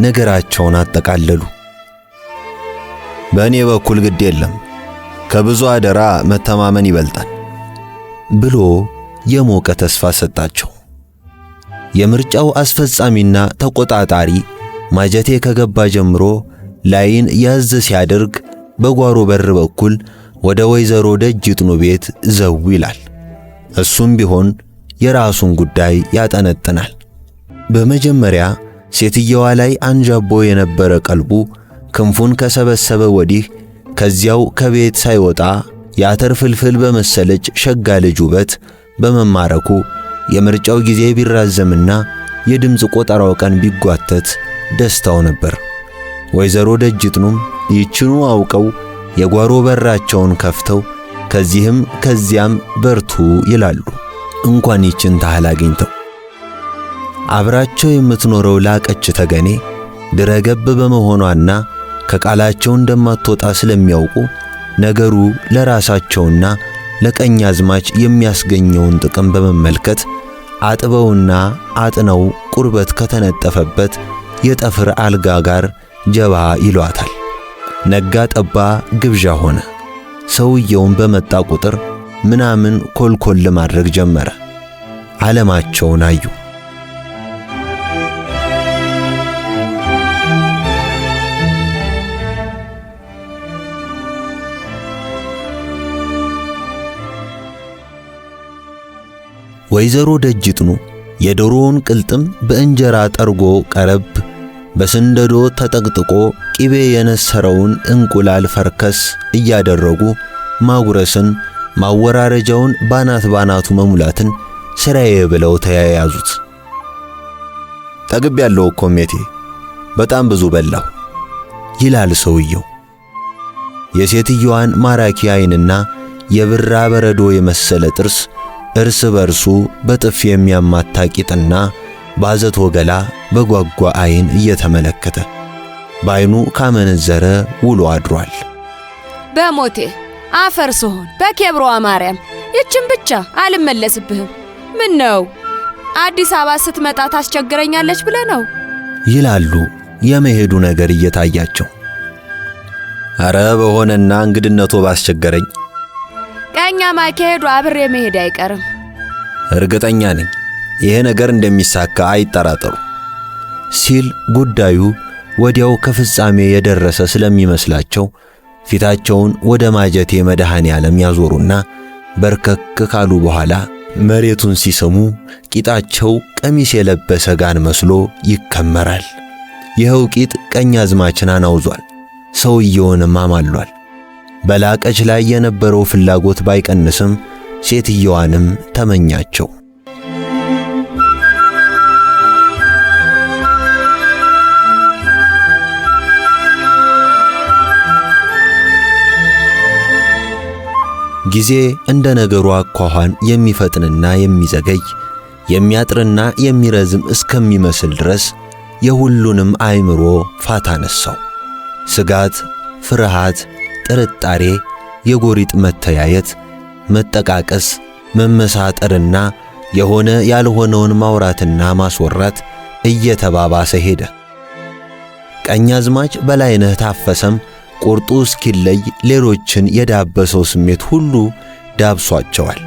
ነገራቸውን አጠቃለሉ። በእኔ በኩል ግድ የለም፣ ከብዙ አደራ መተማመን ይበልጣል ብሎ የሞቀ ተስፋ ሰጣቸው። የምርጫው አስፈጻሚና ተቆጣጣሪ ማጀቴ ከገባ ጀምሮ ላይን ያዝ ሲያደርግ በጓሮ በር በኩል ወደ ወይዘሮ ደጅ ይጥኑ ቤት ዘው ይላል። እሱም ቢሆን የራሱን ጉዳይ ያጠነጥናል። በመጀመሪያ ሴትየዋ ላይ አንዣቦ የነበረ ቀልቡ ክንፉን ከሰበሰበ ወዲህ ከዚያው ከቤት ሳይወጣ የአተር ፍልፍል በመሰለች ሸጋ ልጅ ውበት በመማረኩ የምርጫው ጊዜ ቢራዘምና የድምፅ ቆጠራው ቀን ቢጓተት ደስታው ነበር። ወይዘሮ ደጅጥኑም ይችኑ አውቀው የጓሮ በራቸውን ከፍተው ከዚህም ከዚያም በርቱ ይላሉ። እንኳን ይችን ታህል አግኝተው። አብራቸው የምትኖረው ላቀች ተገኔ ድረገብ በመሆኗና ከቃላቸው እንደማትወጣ ስለሚያውቁ ነገሩ ለራሳቸውና ለቀኛዝማች የሚያስገኘውን ጥቅም በመመልከት አጥበውና አጥነው ቁርበት ከተነጠፈበት የጠፍር አልጋ ጋር ጀባ ይሏታል። ነጋ ጠባ ግብዣ ሆነ። ሰውየውን በመጣ ቁጥር ምናምን ኮልኮል ማድረግ ጀመረ። ዓለማቸውን አዩ። ወይዘሮ ደጅጥኑ የዶሮውን ቅልጥም በእንጀራ ጠርጎ ቀረብ፣ በስንደዶ ተጠቅጥቆ ቂቤ የነሰረውን እንቁላል ፈርከስ እያደረጉ ማጉረስን፣ ማወራረጃውን ባናት ባናቱ መሙላትን ስራዬ ብለው ተያያዙት። ጠግብ ያለው ኮሜቴ በጣም ብዙ በላሁ ይላል ሰውየው። የሴትየዋን ማራኪ ዓይንና የብራ በረዶ የመሰለ ጥርስ እርስ በርሱ በጥፍ የሚያማታ ቂጥና ባዘቶ ገላ በጓጓ ዓይን እየተመለከተ በዓይኑ ካመነዘረ ውሎ አድሯል። በሞቴ አፈር ስሆን በኬብሮዋ ማርያም ይችን ብቻ አልመለስብህም። ምን ነው አዲስ አበባ ስትመጣ ታስቸግረኛለች ብለህ ነው ይላሉ የመሄዱ ነገር እየታያቸው። አረ በሆነና እንግድነቶ ባስቸገረኝ። ቀኛማ ከሄዱ አብሬ መሄድ አይቀርም። እርግጠኛ ነኝ ይሄ ነገር እንደሚሳካ አይጠራጠሩ ሲል ጉዳዩ ወዲያው ከፍጻሜ የደረሰ ስለሚመስላቸው ፊታቸውን ወደ ማጀቴ መድኃኔ ዓለም ያዞሩና በርከክ ካሉ በኋላ መሬቱን ሲሰሙ ቂጣቸው ቀሚስ የለበሰ ጋን መስሎ ይከመራል። ይኸው ቂጥ ቀኛዝማችን አናውዟል፣ ሰውየውንም አማሏል። በላቀች ላይ የነበረው ፍላጎት ባይቀንስም ሴትየዋንም ተመኛቸው። ጊዜ እንደ ነገሩ አኳኋን የሚፈጥንና የሚዘገይ የሚያጥርና የሚረዝም እስከሚመስል ድረስ የሁሉንም አእምሮ ፋታ ነሳው። ስጋት፣ ፍርሃት፣ ጥርጣሬ፣ የጎሪጥ መተያየት፣ መጠቃቀስ፣ መመሳጠርና የሆነ ያልሆነውን ማውራትና ማስወራት እየተባባሰ ሄደ። ቀኛዝማች በላይነህ ታፈሰም ቁርጡ እስኪለይ ሌሎችን የዳበሰው ስሜት ሁሉ ዳብሷቸዋል።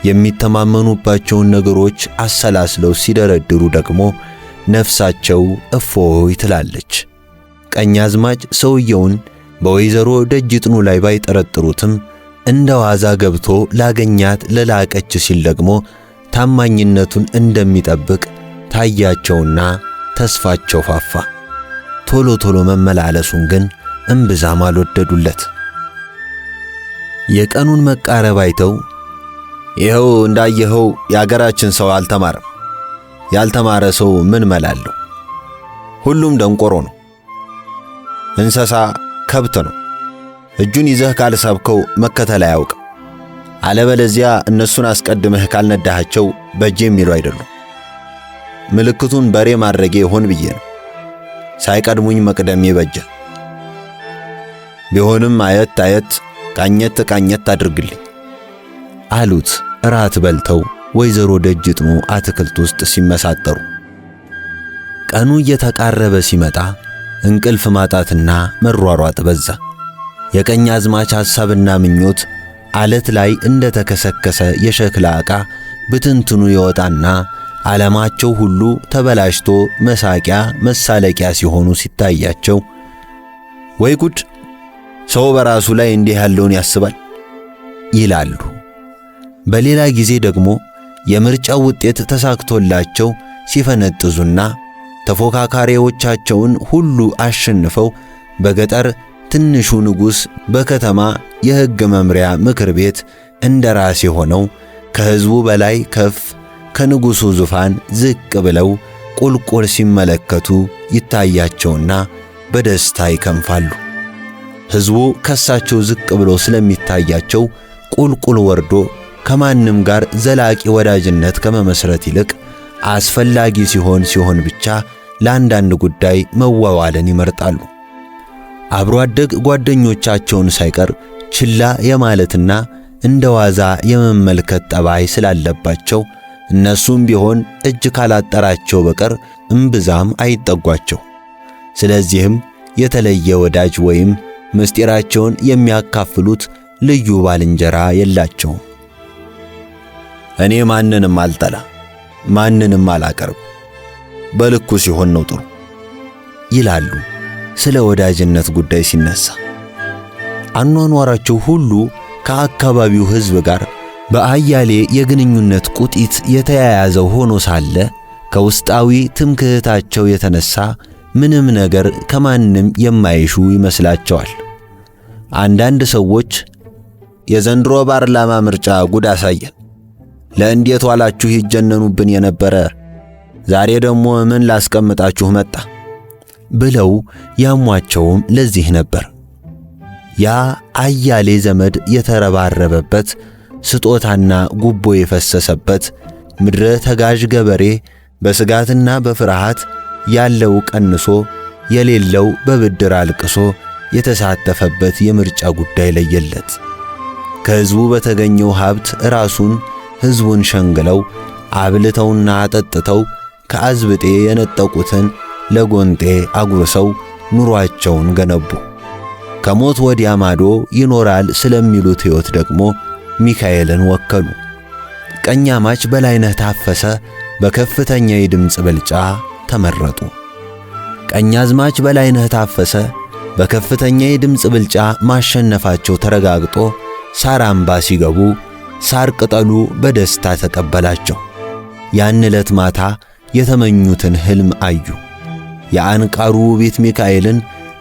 የሚተማመኑባቸውን ነገሮች አሰላስለው ሲደረድሩ ደግሞ ነፍሳቸው እፎይ ትላለች። ቀኛዝማች ሰውየውን በወይዘሮ ደጅጥኑ ላይ ባይጠረጥሩትም እንደ ዋዛ ገብቶ ላገኛት ለላቀች ሲል ደግሞ ታማኝነቱን እንደሚጠብቅ ታያቸውና ተስፋቸው ፋፋ። ቶሎ ቶሎ መመላለሱን ግን እምብዛም አልወደዱለት። የቀኑን መቃረብ አይተው ይኸው እንዳየኸው የአገራችን ሰው አልተማረም። ያልተማረ ሰው ምን መላለሁ? ሁሉም ደንቆሮ ነው። እንስሳ ከብት ነው። እጁን ይዘህ ካልሳብከው መከተል አያውቅም። አለበለዚያ እነሱን አስቀድመህ ካልነዳሃቸው በእጄ የሚሉ አይደሉም። ምልክቱን በሬ ማድረጌ ሆን ብዬ ነው። ሳይቀድሙኝ መቅደሜ በጀ። ቢሆንም አየት አየት ቃኘት ቃኘት አድርግልኝ አሉት። እራት በልተው ወይዘሮ ደጅጥኑ አትክልት ውስጥ ሲመሳጠሩ ቀኑ እየተቃረበ ሲመጣ እንቅልፍ ማጣትና መሯሯጥ በዛ። የቀኛዝማች ሐሳብና ምኞት አለት ላይ እንደ ተከሰከሰ የሸክላ ዕቃ ብትንትኑ ይወጣና ዓለማቸው ሁሉ ተበላሽቶ መሳቂያ መሳለቂያ ሲሆኑ ሲታያቸው ወይ ጉድ! ሰው በራሱ ላይ እንዲህ ያለውን ያስባል ይላሉ። በሌላ ጊዜ ደግሞ የምርጫው ውጤት ተሳክቶላቸው ሲፈነጥዙና ተፎካካሪዎቻቸውን ሁሉ አሸንፈው በገጠር ትንሹ ንጉሥ በከተማ የሕግ መምሪያ ምክር ቤት እንደራሴ ሆነው ከሕዝቡ በላይ ከፍ ከንጉሡ ዙፋን ዝቅ ብለው ቁልቁል ሲመለከቱ ይታያቸውና በደስታ ይከንፋሉ። ሕዝቡ ከሳቸው ዝቅ ብሎ ስለሚታያቸው ቁልቁል ወርዶ ከማንም ጋር ዘላቂ ወዳጅነት ከመመስረት ይልቅ አስፈላጊ ሲሆን ብቻ ለአንዳንድ ጉዳይ መዋዋልን ይመርጣሉ። አብሮ አደግ ጓደኞቻቸውን ሳይቀር ችላ የማለትና እንደ ዋዛ የመመልከት ጠባይ ስላለባቸው እነሱም ቢሆን እጅ ካላጠራቸው በቀር እምብዛም አይጠጓቸው። ስለዚህም የተለየ ወዳጅ ወይም ምስጢራቸውን የሚያካፍሉት ልዩ ባልንጀራ የላቸውም። እኔ ማንንም አልጠላ፣ ማንንም አላቀርብ፣ በልኩ ሲሆን ነው ጥሩ ይላሉ ስለ ወዳጅነት ጉዳይ ሲነሳ። አኗኗራቸው ሁሉ ከአካባቢው ሕዝብ ጋር በአያሌ የግንኙነት ቁጢት የተያያዘው ሆኖ ሳለ ከውስጣዊ ትምክህታቸው የተነሳ ምንም ነገር ከማንም የማይሹ ይመስላቸዋል። አንዳንድ ሰዎች የዘንድሮ ፓርላማ ምርጫ ጉድ አሳየን፣ ለእንዴት ዋላችሁ ይጀነኑብን የነበረ ዛሬ ደግሞ ምን ላስቀምጣችሁ መጣ ብለው ያሟቸውም ለዚህ ነበር። ያ አያሌ ዘመድ የተረባረበበት ስጦታና ጉቦ የፈሰሰበት ምድረ ተጋዥ ገበሬ በስጋትና በፍርሃት ያለው ቀንሶ የሌለው በብድር አልቅሶ የተሳተፈበት የምርጫ ጉዳይ ለየለት። ከሕዝቡ በተገኘው ሀብት ራሱን ሕዝቡን ሸንግለው አብልተውና አጠጥተው ከአዝብጤ የነጠቁትን ለጎንጤ አጉርሰው ኑሯቸውን ገነቡ። ከሞት ወዲያ ማዶ ይኖራል ስለሚሉት ሕይወት ደግሞ ሚካኤልን ወከሉ። ቀኛማች በላይነህ ታፈሰ በከፍተኛ የድምፅ ብልጫ ተመረጡ። ቀኛዝማች በላይነህ ታፈሰ በከፍተኛ የድምፅ ብልጫ ማሸነፋቸው ተረጋግጦ ሳር አምባ ሲገቡ ሳር ቅጠሉ በደስታ ተቀበላቸው። ያን ዕለት ማታ የተመኙትን ሕልም አዩ። የአንቃሩ ቤት ሚካኤልን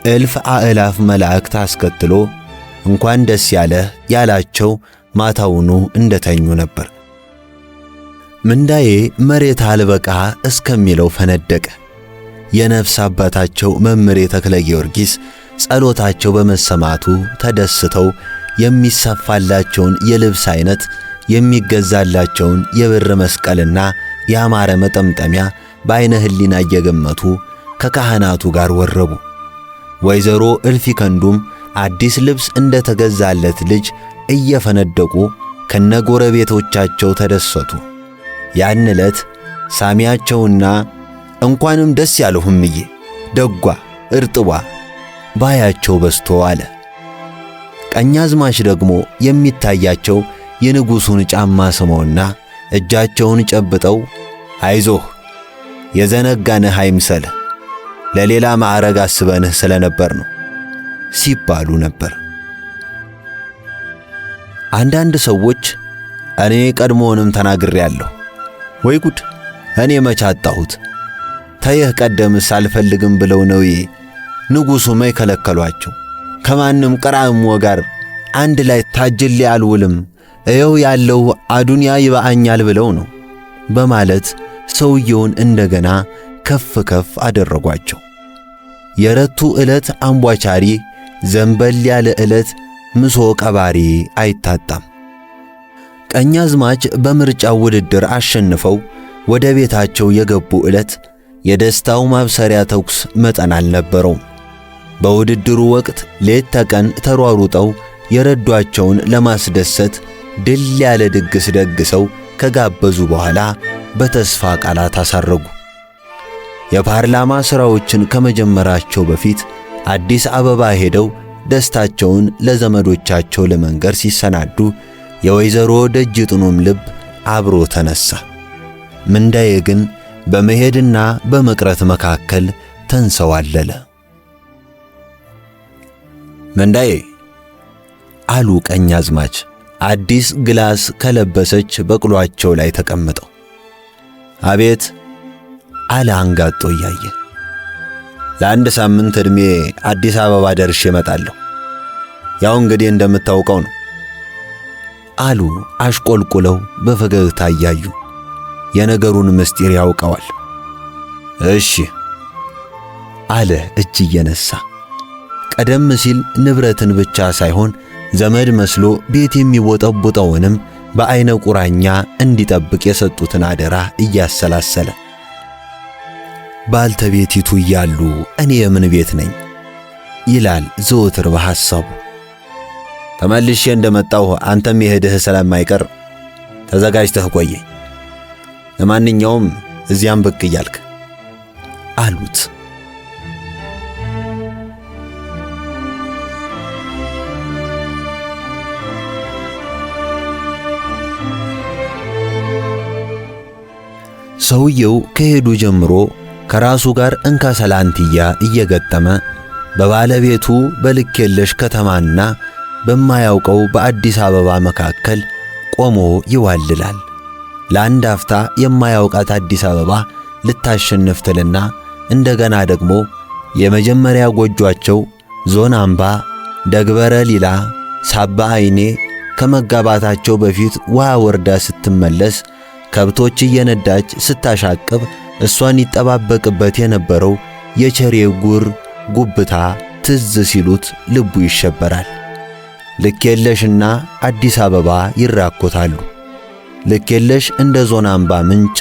እልፍ አእላፍ መላእክት አስከትሎ እንኳን ደስ ያለህ ያላቸው ማታውኑ እንደተኙ ነበር። ምንዳዬ መሬት አልበቃ እስከሚለው ፈነደቀ። የነፍስ አባታቸው መምሬ ተክለ ጊዮርጊስ ጸሎታቸው በመሰማቱ ተደስተው የሚሰፋላቸውን የልብስ አይነት የሚገዛላቸውን የብር መስቀልና ያማረ መጠምጠሚያ በዓይነ ሕሊና እየገመቱ ከካህናቱ ጋር ወረቡ። ወይዘሮ እልፊ ከንዱም አዲስ ልብስ እንደተገዛለት ልጅ እየፈነደቁ ከነጎረቤቶቻቸው ተደሰቱ። ያን ዕለት ሳሚያቸውና እንኳንም ደስ ያለህ እምዬ ደጓ እርጥቧ ባያቸው በስቶ አለ። ቀኛዝማች ደግሞ የሚታያቸው የንጉሡን ጫማ ስመውና እጃቸውን ጨብጠው አይዞህ የዘነጋንህ አይምሰልህ ለሌላ ማዕረግ አስበንህ ስለነበር ነው ሲባሉ ነበር። አንዳንድ ሰዎች እኔ ቀድሞውንም ተናግሬአለሁ፣ ወይ ጉድ እኔ መች አጣሁት፣ ተይህ ቀደምስ አልፈልግም ብለው ነው ንጉሡ ማይከለከሏቸው፣ ከማንም ቀራእሞ ጋር አንድ ላይ ታጅሌ አልውልም፣ እየው ያለው አዱንያ ይባአኛል ብለው ነው በማለት ሰውየውን እንደገና ከፍ ከፍ አደረጓቸው። የረቱ ዕለት አምቧቻሪ ዘንበል ያለ ዕለት ምሶ ቀባሪ አይታጣም። ቀኛዝማች በምርጫው ውድድር አሸንፈው ወደ ቤታቸው የገቡ ዕለት የደስታው ማብሰሪያ ተኩስ መጠን አልነበረውም። በውድድሩ ወቅት ሌት ተቀን ተሯሩጠው የረዷቸውን ለማስደሰት ድል ያለ ድግስ ደግሰው ከጋበዙ በኋላ በተስፋ ቃላት አሳረጉ። የፓርላማ ሥራዎችን ከመጀመራቸው በፊት አዲስ አበባ ሄደው ደስታቸውን ለዘመዶቻቸው ለመንገር ሲሰናዱ የወይዘሮ ደጅጥኑም ልብ አብሮ ተነሳ። ምንዳዬ ግን በመሄድና በመቅረት መካከል ተንሰዋለለ። ምንዳዬ አሉ ቀኛዝማች አዲስ ግላስ ከለበሰች በቅሏቸው ላይ ተቀምጠው። አቤት አለ አንጋጦ እያየ። ለአንድ ሳምንት ዕድሜ አዲስ አበባ ደርሼ እመጣለሁ። ያው እንግዲህ እንደምታውቀው ነው አሉ አሽቆልቁለው በፈገግታ እያዩ። የነገሩን ምስጢር ያውቀዋል። እሺ አለ እጅ እየነሳ። ቀደም ሲል ንብረትን ብቻ ሳይሆን ዘመድ መስሎ ቤት የሚቦጠቡጠውንም በዐይነ ቁራኛ እንዲጠብቅ የሰጡትን አደራ እያሰላሰለ ባልተቤቲቱ እያሉ እኔ የምን ቤት ነኝ ይላል ዘወትር በሐሳቡ። ተመልሼ እንደመጣሁ አንተም የሄድህ ስለማይቀር ተዘጋጅተህ ቆየኝ፣ ለማንኛውም እዚያም ብቅ እያልክ አሉት። ሰውየው ከሄዱ ጀምሮ ከራሱ ጋር እንካ ሰላንትያ እየገጠመ በባለቤቱ በልክ የለሽ ከተማና በማያውቀው በአዲስ አበባ መካከል ቆሞ ይዋልላል። ለአንድ አፍታ የማያውቃት አዲስ አበባ ልታሸንፍ ትልና እንደገና ደግሞ የመጀመሪያ ጎጇቸው ዞን አምባ፣ ደግበረ ሊላ፣ ሳባ አይኔ ከመጋባታቸው በፊት ውሃ ወርዳ ስትመለስ ከብቶች እየነዳች ስታሻቅብ እሷን ይጠባበቅበት የነበረው የቸሬ ጉር ጉብታ ትዝ ሲሉት ልቡ ይሸበራል። ልክ የለሽና አዲስ አበባ ይራኮታሉ። ልክ የለሽ እንደ ዞን አምባ ምንጭ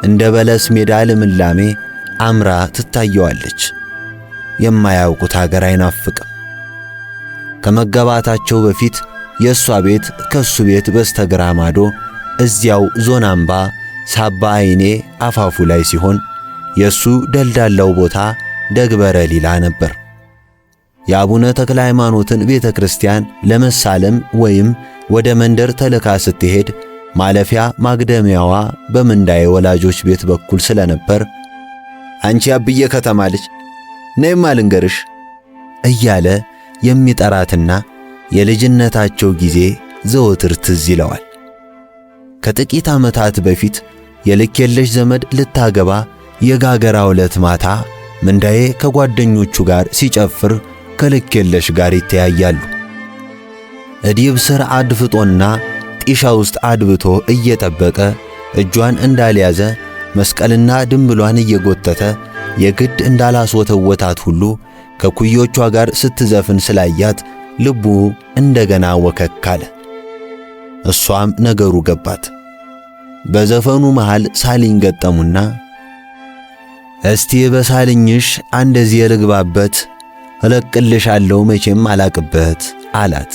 እንደ በለስ ሜዳ ልምላሜ አምራ ትታየዋለች። የማያውቁት አገር አይናፍቅም። ከመገባታቸው በፊት የእሷ ቤት ከሱ ቤት በስተግራ ማዶ እዚያው ዞን አምባ ሳባ አይኔ አፋፉ ላይ ሲሆን የሱ ደልዳላው ቦታ ደግበረ ሊላ ነበር። የአቡነ ተክለ ሃይማኖትን ቤተ ክርስቲያን ለመሳለም ወይም ወደ መንደር ተልካ ስትሄድ ማለፊያ ማግደሚያዋ በምንዳዬ ወላጆች ቤት በኩል ስለነበር አንቺ አብዬ ከተማ ልጅ ነይማ ልንገርሽ እያለ የሚጠራትና የልጅነታቸው ጊዜ ዘወትር ትዝ ይለዋል። ከጥቂት ዓመታት በፊት የልክ የለሽ ዘመድ ልታገባ የጋገራ ዕለት ማታ ምንዳዬ ከጓደኞቹ ጋር ሲጨፍር ከልክ የለሽ ጋር ይተያያሉ። እዲብ ስር አድፍጦና ጢሻ ውስጥ አድብቶ እየጠበቀ እጇን እንዳልያዘ መስቀልና ድንብሏን እየጎተተ የግድ እንዳላስወተወታት ሁሉ ከኩዮቿ ጋር ስትዘፍን ስላያት ልቡ እንደገና ወከክ አለ። እሷም ነገሩ ገባት። በዘፈኑ መሃል ሳሊኝ ገጠሙና እስቲ በሳልኝሽ አንደዚህ ልግባበት እለቅልሻለሁ መቼም አላቅበት አላት።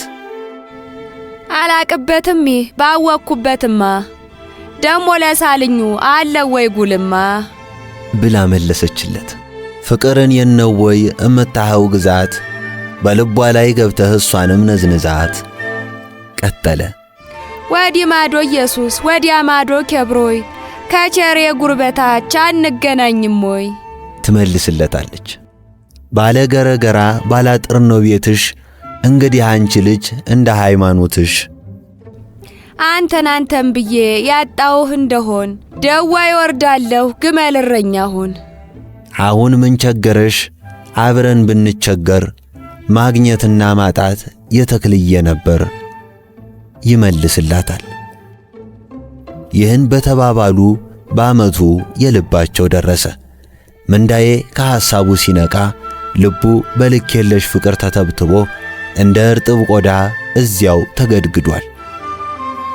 አላቅበትም ባወኩበትማ ደሞ ለሳልኙ አለ ወይ ጉልማ ብላ መለሰችለት። ፍቅርን የነው ወይ እምታኸው ግዛት በልቧ ላይ ገብተህ እሷንም ነዝንዛት። ቀጠለ። ወዲህ ማዶ ኢየሱስ ወዲያ ማዶ ኬብሮይ ከቸሬ ጉርበታች አንገናኝም ወይ ትመልስለታለች። ባለ ገረገራ ባላጥር ነው ቤትሽ እንግዲህ አንቺ ልጅ እንደ ሃይማኖትሽ አንተን ብዬ ያጣውህ እንደሆን ደዋ ይወርዳለሁ ግመል እረኛሁን። አሁን ምን ቸገረሽ አብረን ብንቸገር ማግኘትና ማጣት የተክልየ ነበር ይመልስላታል። ይህን በተባባሉ በዓመቱ የልባቸው ደረሰ። ምንዳዬ ከሐሳቡ ሲነቃ ልቡ በልክ የለሽ ፍቅር ተተብትቦ እንደ እርጥብ ቆዳ እዚያው ተገድግዷል።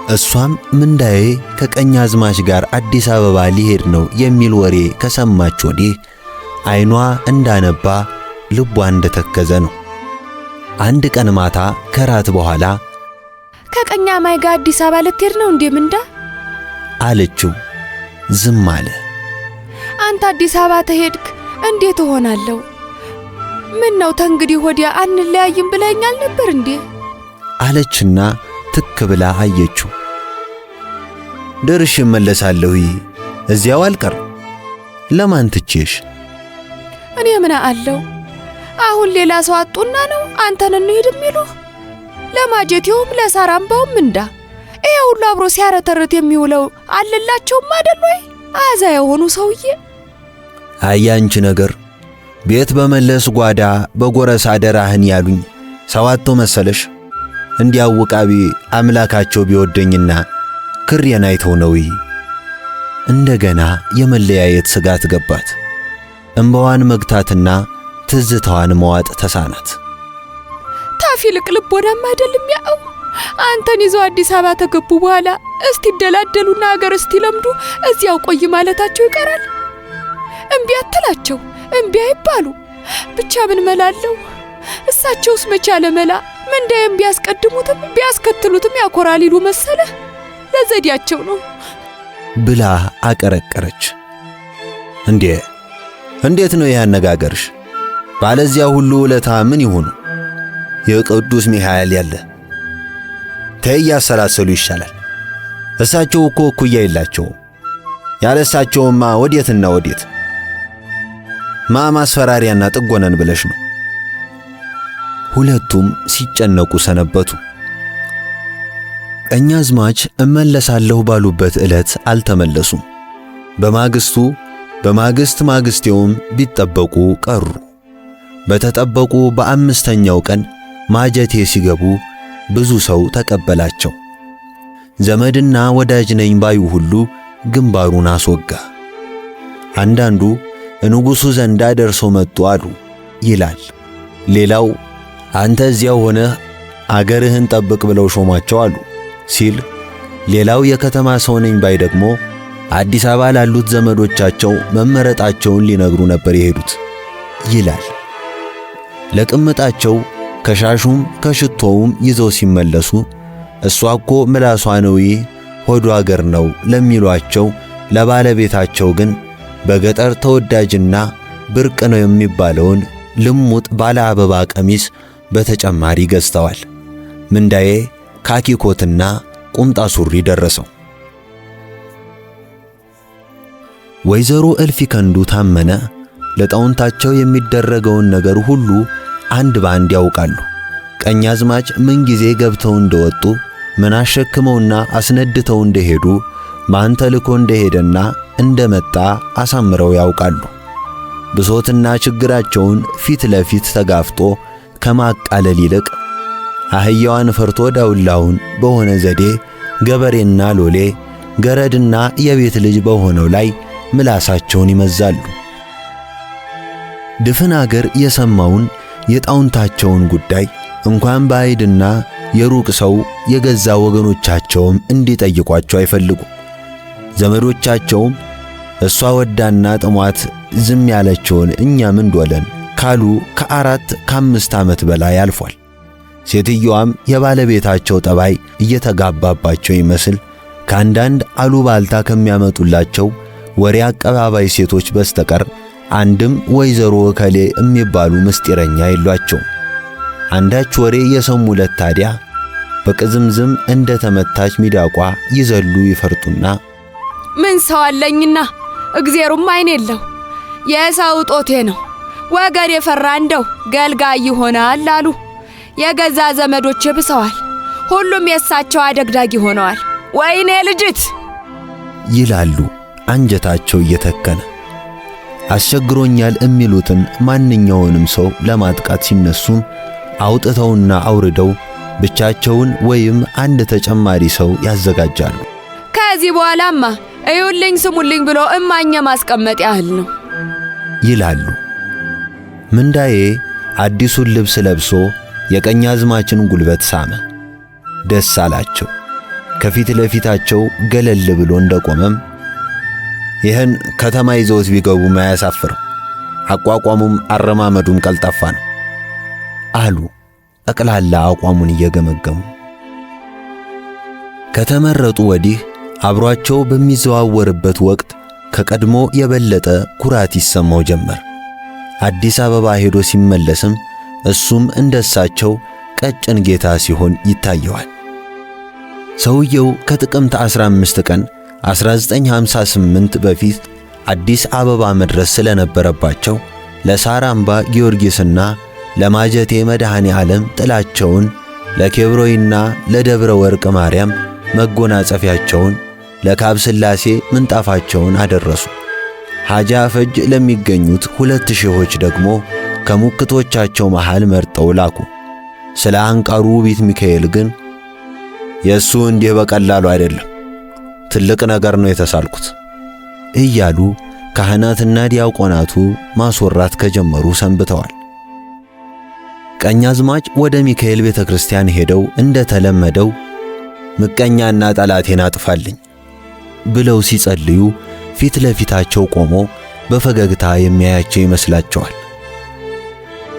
እሷም ምንዳዬ ከቀኝ አዝማች ጋር አዲስ አበባ ሊሄድ ነው የሚል ወሬ ከሰማች ወዲህ ዓይኗ እንዳነባ ልቧ እንደተከዘ ነው። አንድ ቀን ማታ ከራት በኋላ ከቀኛማይ ጋር አዲስ አበባ ልትሄድ ነው እንዴ ምንዳ አለችው። ዝም አለ። አንተ አዲስ አበባ ተሄድክ እንዴት እሆናለሁ? ምን ነው ተንግዲህ ወዲያ አንለያይም ብለኛል ነበር እንዴ አለችና ትክ ብላ አየችው። ደርሽ እመለሳለሁ እዚያው አልቀር ለማን ትቼሽ? እኔ ምን አለው አሁን ሌላ ሰው አጡና ነው አንተን እንሂድ የሚሉ ለማጀቴውም ለሳራምባውም እንዳ ይሄ ሁሉ አብሮ ሲያረተርት የሚውለው አለላቸውም አይደል ወይ አዛ የሆኑ ሰውዬ። አያንቺ ነገር ቤት በመለስ ጓዳ በጎረስ አደራህን ያሉኝ ሰዋቶ መሰለሽ? እንዲያውቃቢ አምላካቸው ቢወደኝና ክሬን አይተው ነው። እንደገና የመለያየት ስጋት ገባት። እንባዋን መግታትና ትዝታዋን መዋጥ ተሳናት። ታፊ ልቅ ልቦናም አይደለም ያው አንተን ይዘው አዲስ አበባ ተገቡ በኋላ እስቲ ደላደሉና ሀገር እስቲ ለምዱ እዚያው ቆይ ማለታቸው ይቀራል። እምቢ አትላቸው፣ እምቢ አይባሉ። ብቻ ምን መላለው? እሳቸውስ መቻለ መላ ምንዳይም ቢያስቀድሙትም ቢያስከትሉትም ያኮራል ይሉ መሰለ። ለዘዲያቸው ነው ብላ አቀረቀረች። እንዴት ነው ያነጋገርሽ? ባለዚያ ሁሉ ውለታ ምን ይሆኑ? የቅዱስ ሚካኤል ያለ ተይ ያሰላሰሉ ይሻላል። እሳቸው እኮ እኩያ የላቸውም። ያለሳቸውማ ወዴትና ወዴት? ማስፈራሪያና ጥጎነን ብለሽ ነው። ሁለቱም ሲጨነቁ ሰነበቱ። ቀኛዝማች እመለሳለሁ ባሉበት ዕለት አልተመለሱም። በማግስቴውም ቢጠበቁ ቀሩ። በተጠበቁ በአምስተኛው ቀን ማጀቴ ሲገቡ ብዙ ሰው ተቀበላቸው። ዘመድና ወዳጅ ነኝ ባዩ ሁሉ ግንባሩን አስወጋ። አንዳንዱ ንጉሡ ዘንዳ ደርሰው መጡ አሉ ይላል። ሌላው አንተ እዚያው ሆነህ አገርህን ጠብቅ ብለው ሾማቸው አሉ ሲል፣ ሌላው የከተማ ሰው ነኝ ባይ ደግሞ አዲስ አበባ ላሉት ዘመዶቻቸው መመረጣቸውን ሊነግሩ ነበር የሄዱት ይላል። ለቅምጣቸው ከሻሹም ከሽቶውም ይዘው ሲመለሱ እሷ እኮ ምላሷ ነው ሆዱ አገር ነው ለሚሏቸው ለባለቤታቸው ግን በገጠር ተወዳጅና ብርቅ ነው የሚባለውን ልሙጥ ባለ አበባ ቀሚስ በተጨማሪ ገዝተዋል። ምንዳዬ ካኪኮትና ቁምጣ ሱሪ ደረሰው። ወይዘሮ እልፊ ከንዱ ታመነ ለጣውንታቸው የሚደረገውን ነገር ሁሉ አንድ ባንድ ያውቃሉ። ቀኛዝማች ምን ጊዜ ገብተው እንደወጡ ምን አሸክመውና አስነድተው እንደሄዱ ማን ተልኮ እንደሄደና እንደመጣ አሳምረው ያውቃሉ። ብሶትና ችግራቸውን ፊት ለፊት ተጋፍጦ ከማቃለል ይልቅ አህያዋን ፈርቶ ዳውላውን በሆነ ዘዴ ገበሬና ሎሌ ገረድና የቤት ልጅ በሆነው ላይ ምላሳቸውን ይመዛሉ። ድፍን አገር የሰማውን የጣውንታቸውን ጉዳይ እንኳን ባይድና የሩቅ ሰው የገዛ ወገኖቻቸውም እንዲጠይቋቸው አይፈልጉ። ዘመዶቻቸውም እሷ ወዳና ጥሟት ዝም ያለችውን እኛ ምን ዶለን ካሉ ከ4-5 ዓመት በላይ አልፏል። ሴትየዋም የባለቤታቸው ጠባይ እየተጋባባቸው ይመስል ከአንዳንድ አሉባልታ ከሚያመጡላቸው ወሬ አቀባባይ ሴቶች በስተቀር አንድም ወይዘሮ እከሌ የሚባሉ ምስጢረኛ የሏቸው። አንዳች ወሬ የሰሙለት ታዲያ በቅዝምዝም እንደ ተመታች ሚዳቋ ይዘሉ ይፈርጡና ምን ሰው አለኝና እግዚአብሔሩም አይን የለው የሰው ጦቴ ነው ወገር የፈራ እንደው ገልጋይ ይሆናል አሉ። የገዛ ዘመዶች ብሰዋል፣ ሁሉም የሳቸው አደግዳጊ ሆነዋል። ወይኔ ልጅት ይላሉ አንጀታቸው እየተከነ። አስቸግሮኛል የሚሉትን ማንኛውንም ሰው ለማጥቃት ሲነሱም አውጥተውና አውርደው ብቻቸውን ወይም አንድ ተጨማሪ ሰው ያዘጋጃሉ። ከዚህ በኋላማ እዩልኝ ስሙልኝ ብሎ እማኛ ማስቀመጥ ያህል ነው ይላሉ። ምንዳዬ አዲሱን ልብስ ለብሶ የቀኛዝማችን ጉልበት ሳመ። ደስ አላቸው። ከፊት ለፊታቸው ገለል ብሎ እንደቆመም ይህን ከተማ ይዘውት ቢገቡ ማያሳፍርም፣ አቋቋሙም አረማመዱም ቀልጣፋ ነው አሉ ጠቅላላ አቋሙን እየገመገሙ። ከተመረጡ ወዲህ አብሯቸው በሚዘዋወርበት ወቅት ከቀድሞ የበለጠ ኩራት ይሰማው ጀመር። አዲስ አበባ ሄዶ ሲመለስም እሱም እንደሳቸው ቀጭን ጌታ ሲሆን ይታየዋል። ሰውየው ከጥቅምት 15 ቀን 1958 በፊት አዲስ አበባ መድረስ ስለነበረባቸው ለሳራምባ ጊዮርጊስና ለማጀቴ መድኃኔ ዓለም ጥላቸውን፣ ለኬብሮይና ለደብረ ወርቅ ማርያም መጎናጸፊያቸውን፣ ለካብ ሥላሴ ምንጣፋቸውን አደረሱ። ሐጃ ፈጅ ለሚገኙት 2000ዎች ደግሞ ከሙክቶቻቸው መሃል መርጠው ላኩ። ስለ አንቃሩ ውቢት ሚካኤል ግን የእሱ እንዲህ በቀላሉ አይደለም፣ ትልቅ ነገር ነው የተሳልኩት እያሉ ካህናትና ዲያቆናቱ ማስወራት ከጀመሩ ሰንብተዋል። ቀኛዝማች ወደ ሚካኤል ቤተ ክርስቲያን ሄደው እንደተለመደው ምቀኛና ጠላቴን አጥፋልኝ ብለው ሲጸልዩ ፊት ለፊታቸው ቆሞ በፈገግታ የሚያያቸው ይመስላቸዋል።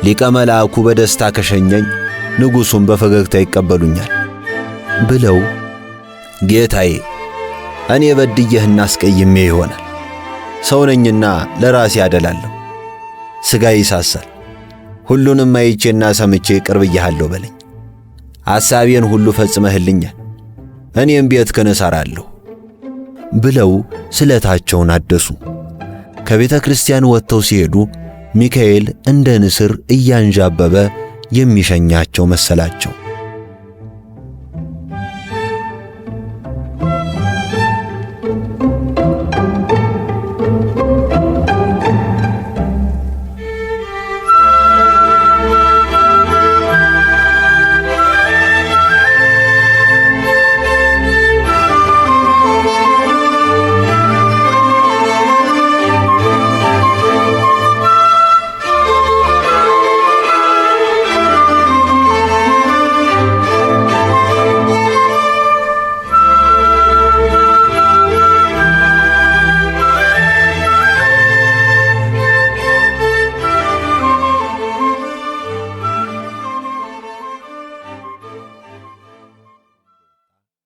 ሊቀ መልአኩ በደስታ ከሸኘኝ ንጉሡም በፈገግታ ይቀበሉኛል ብለው ጌታዬ እኔ በድዬህና አስቀይሜ ይሆናል፣ ሰው ነኝና ለራሴ አደላለሁ፣ ሥጋ ይሳሳል፣ ሁሉንም አይቼና ሰምቼ ቅር ብዬሃለሁ በለኝ፣ ሐሳቤን ሁሉ ፈጽመህልኛል፣ እኔም ቤትህን እሠራለሁ ብለው ስለታቸውን አደሱ። ከቤተ ክርስቲያን ወጥተው ሲሄዱ ሚካኤል እንደ ንስር እያንዣበበ የሚሸኛቸው መሰላቸው።